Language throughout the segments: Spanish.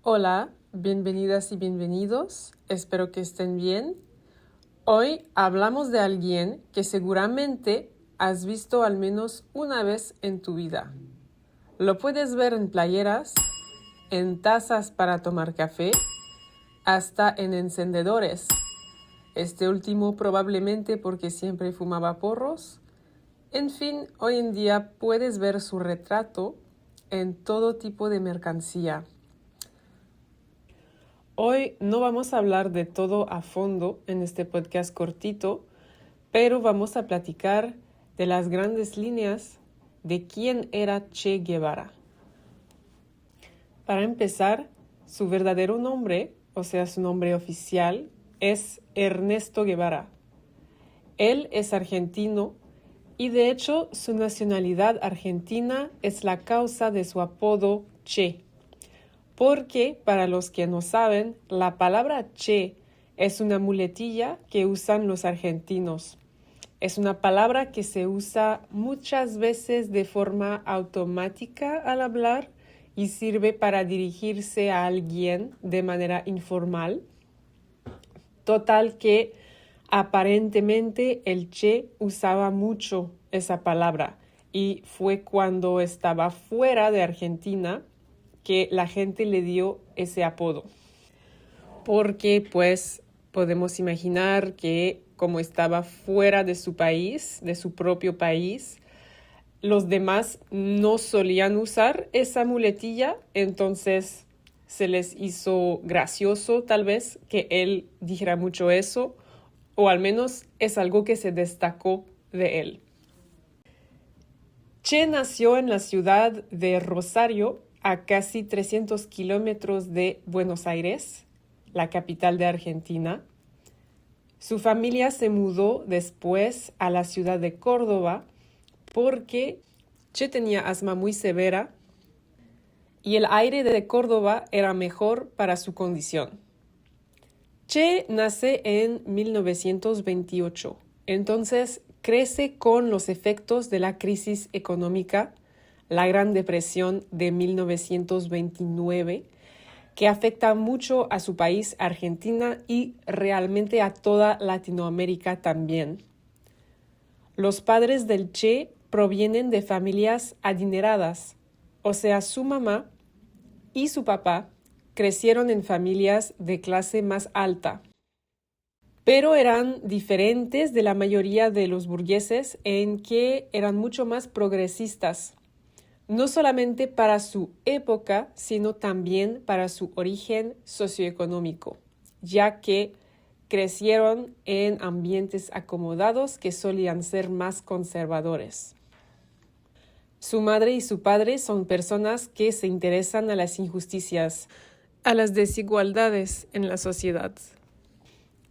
Hola, bienvenidas y bienvenidos. Espero que estén bien. Hoy hablamos de alguien que seguramente has visto al menos una vez en tu vida. Lo puedes ver en playeras, en tazas para tomar café, hasta en encendedores. Este último probablemente porque siempre fumaba porros. En fin, hoy en día puedes ver su retrato en todo tipo de mercancía. Hoy no vamos a hablar de todo a fondo en este podcast cortito, pero vamos a platicar de las grandes líneas de quién era Che Guevara. Para empezar, su verdadero nombre, o sea, su nombre oficial, es Ernesto Guevara. Él es argentino y de hecho su nacionalidad argentina es la causa de su apodo Che. Porque, para los que no saben, la palabra che es una muletilla que usan los argentinos. Es una palabra que se usa muchas veces de forma automática al hablar y sirve para dirigirse a alguien de manera informal. Total que aparentemente el Che usaba mucho esa palabra y fue cuando estaba fuera de Argentina que la gente le dio ese apodo. Porque pues podemos imaginar que como estaba fuera de su país, de su propio país, los demás no solían usar esa muletilla, entonces se les hizo gracioso tal vez que él dijera mucho eso, o al menos es algo que se destacó de él. Che nació en la ciudad de Rosario, a casi 300 kilómetros de Buenos Aires, la capital de Argentina. Su familia se mudó después a la ciudad de Córdoba porque Che tenía asma muy severa y el aire de Córdoba era mejor para su condición. Che nace en 1928, entonces crece con los efectos de la crisis económica, la Gran Depresión de 1929, que afecta mucho a su país, Argentina, y realmente a toda Latinoamérica también. Los padres del Che provienen de familias adineradas, o sea, su mamá y su papá crecieron en familias de clase más alta, pero eran diferentes de la mayoría de los burgueses en que eran mucho más progresistas, no solamente para su época, sino también para su origen socioeconómico, ya que crecieron en ambientes acomodados que solían ser más conservadores. Su madre y su padre son personas que se interesan a las injusticias, a las desigualdades en la sociedad.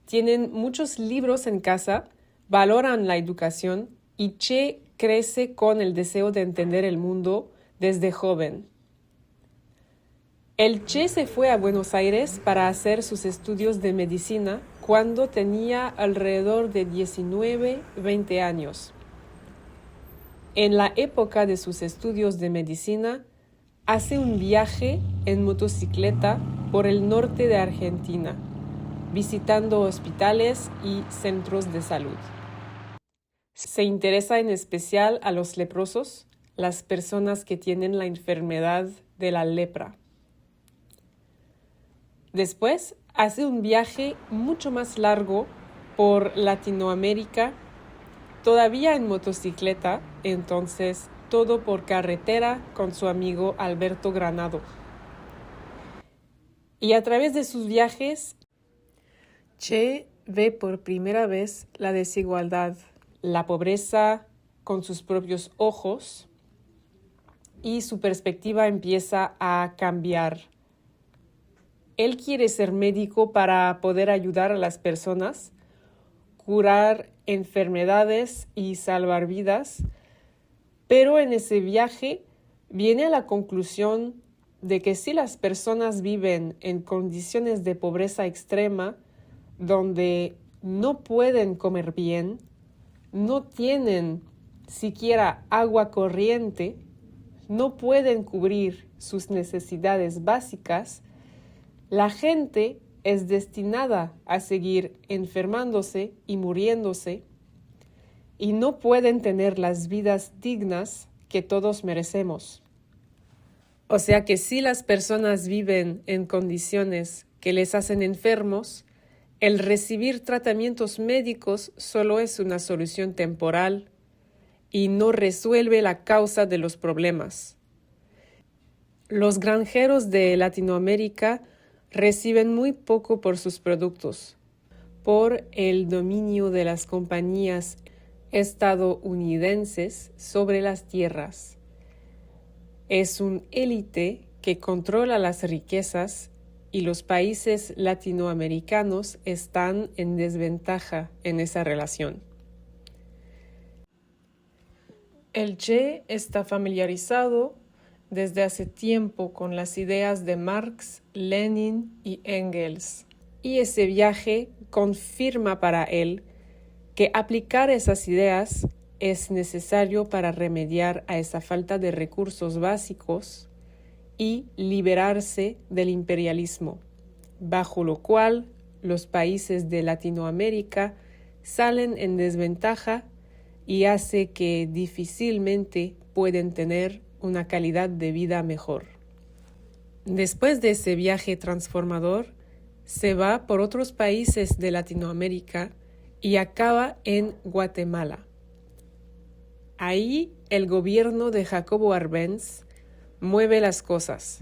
Tienen muchos libros en casa, valoran la educación y Che crece con el deseo de entender el mundo desde joven. El Che se fue a Buenos Aires para hacer sus estudios de medicina cuando tenía alrededor de 19-20 años. En la época de sus estudios de medicina, hace un viaje en motocicleta por el norte de Argentina, visitando hospitales y centros de salud. Se interesa en especial a los leprosos, las personas que tienen la enfermedad de la lepra. Después hace un viaje mucho más largo por Latinoamérica, todavía en motocicleta, entonces todo por carretera con su amigo Alberto Granado. Y a través de sus viajes, Che ve por primera vez la desigualdad, la pobreza con sus propios ojos y su perspectiva empieza a cambiar. Él quiere ser médico para poder ayudar a las personas, curar enfermedades y salvar vidas, pero en ese viaje viene a la conclusión de que si las personas viven en condiciones de pobreza extrema, donde no pueden comer bien, no tienen siquiera agua corriente, no pueden cubrir sus necesidades básicas, la gente es destinada a seguir enfermándose y muriéndose y no pueden tener las vidas dignas que todos merecemos. O sea que si las personas viven en condiciones que les hacen enfermos, el recibir tratamientos médicos solo es una solución temporal y no resuelve la causa de los problemas. Los granjeros de Latinoamérica reciben muy poco por sus productos, por el dominio de las compañías estadounidenses sobre las tierras. Es un élite que controla las riquezas y los países latinoamericanos están en desventaja en esa relación. El Che está familiarizado desde hace tiempo con las ideas de Marx, Lenin y Engels, y ese viaje confirma para él que aplicar esas ideas es necesario para remediar a esa falta de recursos básicos y liberarse del imperialismo, bajo lo cual los países de Latinoamérica salen en desventaja y hace que difícilmente pueden tener una calidad de vida mejor. Después de ese viaje transformador, se va por otros países de Latinoamérica y acaba en Guatemala. Ahí el gobierno de Jacobo Arbenz mueve las cosas.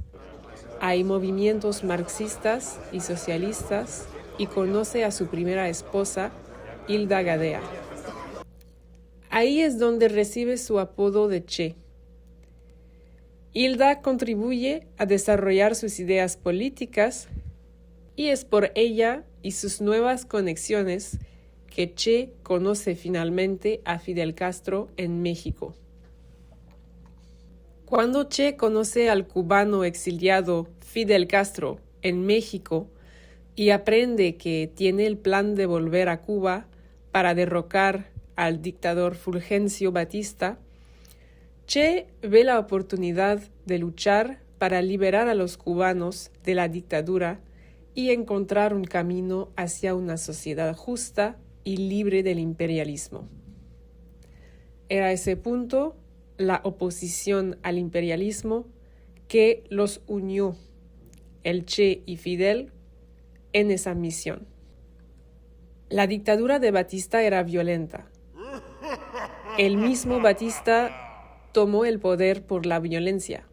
Hay movimientos marxistas y socialistas y conoce a su primera esposa, Hilda Gadea. Ahí es donde recibe su apodo de Che. Hilda contribuye a desarrollar sus ideas políticas y es por ella y sus nuevas conexiones que Che conoce finalmente a Fidel Castro en México. Cuando Che conoce al cubano exiliado Fidel Castro en México y aprende que tiene el plan de volver a Cuba para derrocar al dictador Fulgencio Batista, Che ve la oportunidad de luchar para liberar a los cubanos de la dictadura y encontrar un camino hacia una sociedad justa y libre del imperialismo. Era ese punto, la oposición al imperialismo, que los unió, el Che y Fidel, en esa misión. La dictadura de Batista era violenta. El mismo Batista tomó el poder por la violencia.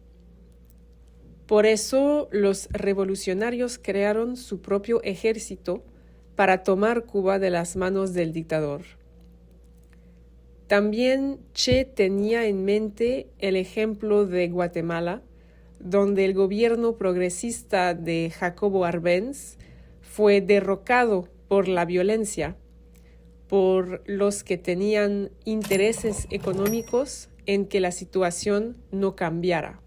Por eso los revolucionarios crearon su propio ejército para tomar Cuba de las manos del dictador. También Che tenía en mente el ejemplo de Guatemala, donde el gobierno progresista de Jacobo Arbenz fue derrocado por la violencia, por los que tenían intereses económicos en que la situación no cambiara.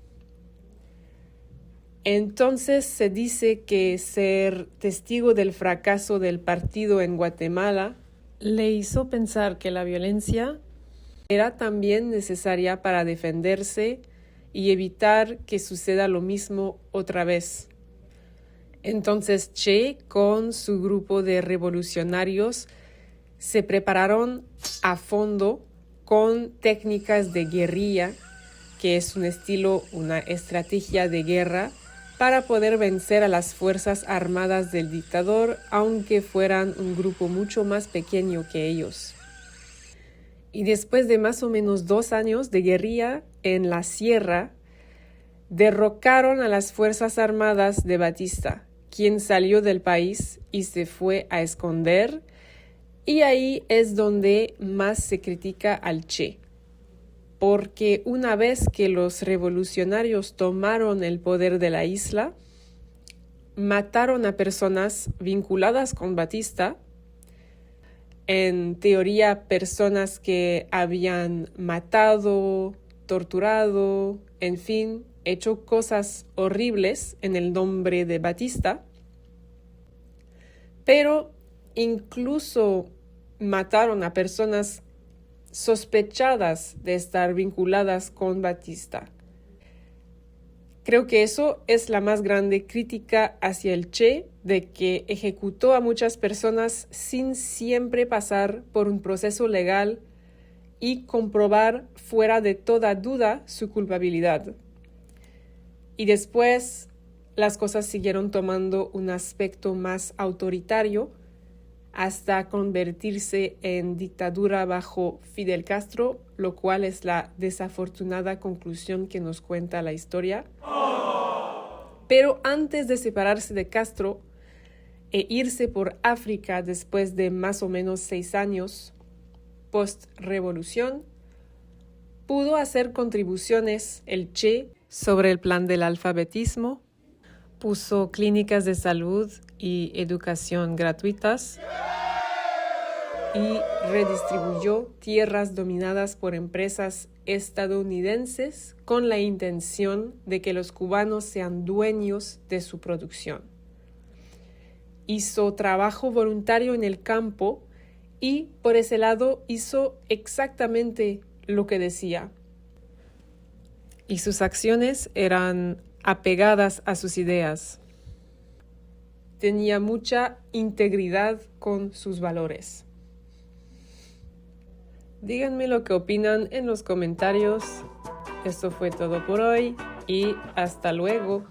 Entonces se dice que ser testigo del fracaso del partido en Guatemala le hizo pensar que la violencia era también necesaria para defenderse y evitar que suceda lo mismo otra vez. Entonces Che, con su grupo de revolucionarios, se prepararon a fondo con técnicas de guerrilla, que es un estilo, una estrategia de guerra, para poder vencer a las fuerzas armadas del dictador, aunque fueran un grupo mucho más pequeño que ellos. Y después de más o menos 2 años de guerrilla en la sierra, derrocaron a las fuerzas armadas de Batista, quien salió del país y se fue a esconder, y ahí es donde más se critica al Che, porque una vez que los revolucionarios tomaron el poder de la isla, mataron a personas vinculadas con Batista, en teoría personas que habían matado, torturado, en fin, hecho cosas horribles en el nombre de Batista, pero incluso mataron a personas sospechadas de estar vinculadas con Batista. Creo que eso es la más grande crítica hacia el Che, de que ejecutó a muchas personas sin siempre pasar por un proceso legal y comprobar fuera de toda duda su culpabilidad. Y después las cosas siguieron tomando un aspecto más autoritario hasta convertirse en dictadura bajo Fidel Castro, lo cual es la desafortunada conclusión que nos cuenta la historia. Pero antes de separarse de Castro e irse por África después de más o menos 6 años, post-revolución, pudo hacer contribuciones el Che sobre el plan del alfabetismo, puso clínicas de salud y educación gratuitas y redistribuyó tierras dominadas por empresas estadounidenses con la intención de que los cubanos sean dueños de su producción. Hizo trabajo voluntario en el campo y por ese lado hizo exactamente lo que decía. Y sus acciones eran apegadas a sus ideas. Tenía mucha integridad con sus valores. Díganme lo que opinan en los comentarios. Esto fue todo por hoy y hasta luego.